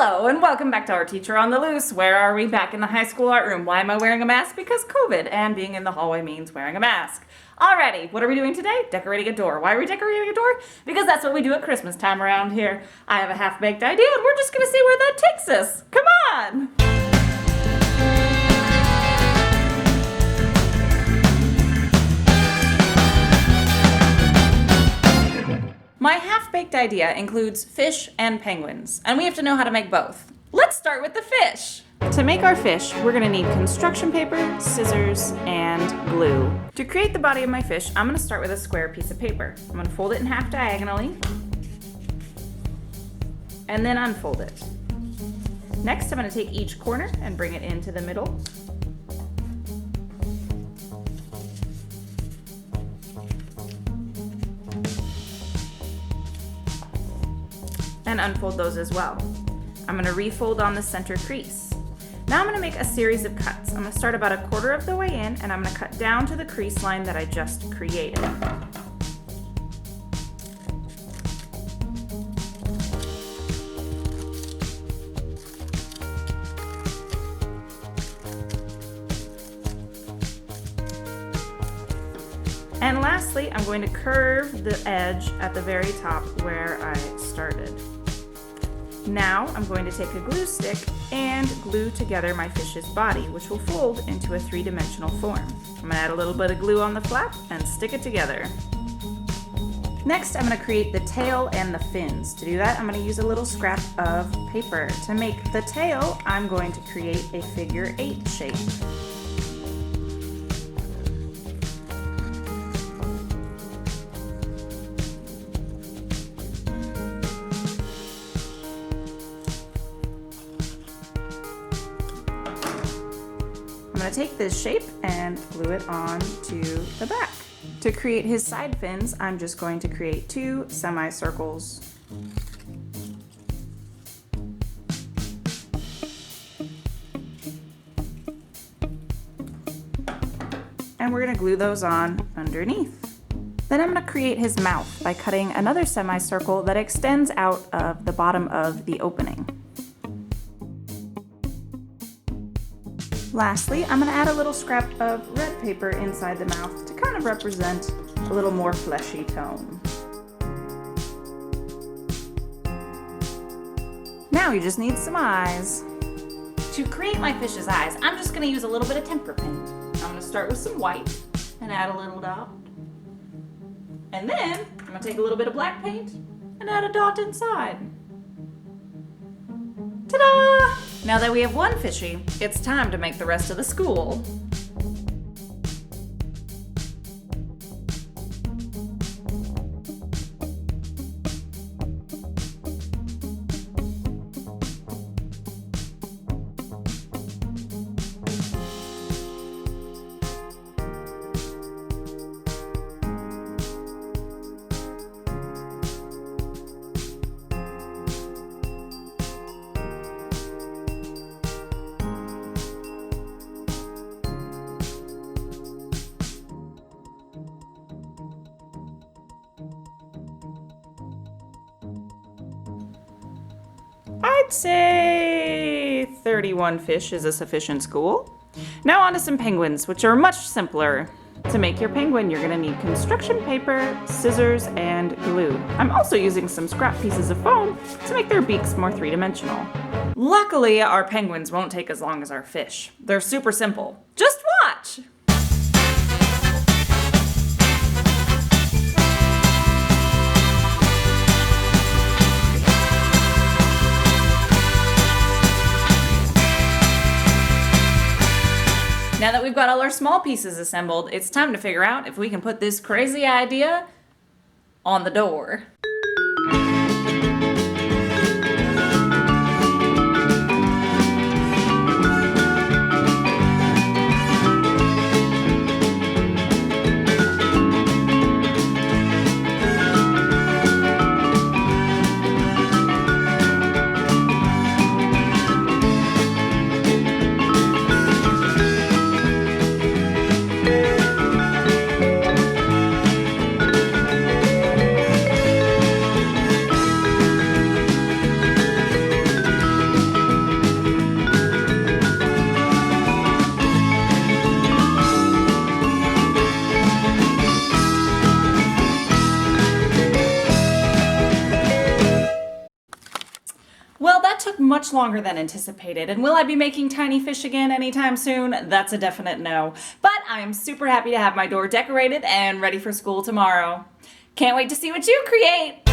Hello and welcome back to Our Teacher on the Loose. Where are we? Back in the high school art room. Why am I wearing a mask? Because COVID, and being in the hallway means wearing a mask. Alrighty, what are we doing today? Decorating a door. Why are we decorating a door? Because that's what we do at Christmas time around here. I have a half-baked idea and we're just gonna see where that takes us. Come on! My half-baked idea includes fish and penguins, and we have to know how to make both. Let's start with the fish. To make our fish, we're gonna need construction paper, scissors, and glue. To create the body of my fish, I'm gonna start with a square piece of paper. I'm gonna fold it in half diagonally, and then unfold it. Next, I'm gonna take each corner and bring it into the middle. And unfold those as well. I'm gonna refold on the center crease. Now I'm gonna make a series of cuts. I'm gonna start about a quarter of the way in and I'm gonna cut down to the crease line that I just created. And lastly, I'm going to curve the edge at the very top where I started. Now I'm going to take a glue stick and glue together my fish's body, which will fold into a three-dimensional form. I'm gonna add a little bit of glue on the flap and stick it together. Next, I'm gonna create the tail and the fins. To do that, I'm gonna use a little scrap of paper. To make the tail, I'm going to create a figure 8 shape. I'm going to take this shape and glue it on to the back. To create his side fins, I'm just going to create 2 semicircles. And we're going to glue those on underneath. Then I'm going to create his mouth by cutting another semicircle that extends out of the bottom of the opening. Lastly, I'm going to add a little scrap of red paper inside the mouth to kind of represent a little more fleshy tone. Now you just need some eyes. To create my fish's eyes, I'm just going to use a little bit of tempera paint. I'm going to start with some white and add a little dot. And then I'm going to take a little bit of black paint and add a dot inside. Ta-da! Now that we have one fishy, it's time to make the rest of the school. I'd say 31 fish is a sufficient school. Now on to some penguins, which are much simpler. To make your penguin, you're gonna need construction paper, scissors, and glue. I'm also using some scrap pieces of foam to make their beaks more three-dimensional. Luckily, our penguins won't take as long as our fish. They're super simple. Just watch! Now that we've got all our small pieces assembled, it's time to figure out if we can put this crazy idea on the door. much longer than anticipated. And will I be making tiny fish again anytime soon? That's a definite no. But I am super happy to have my door decorated and ready for school tomorrow. Can't wait to see what you create!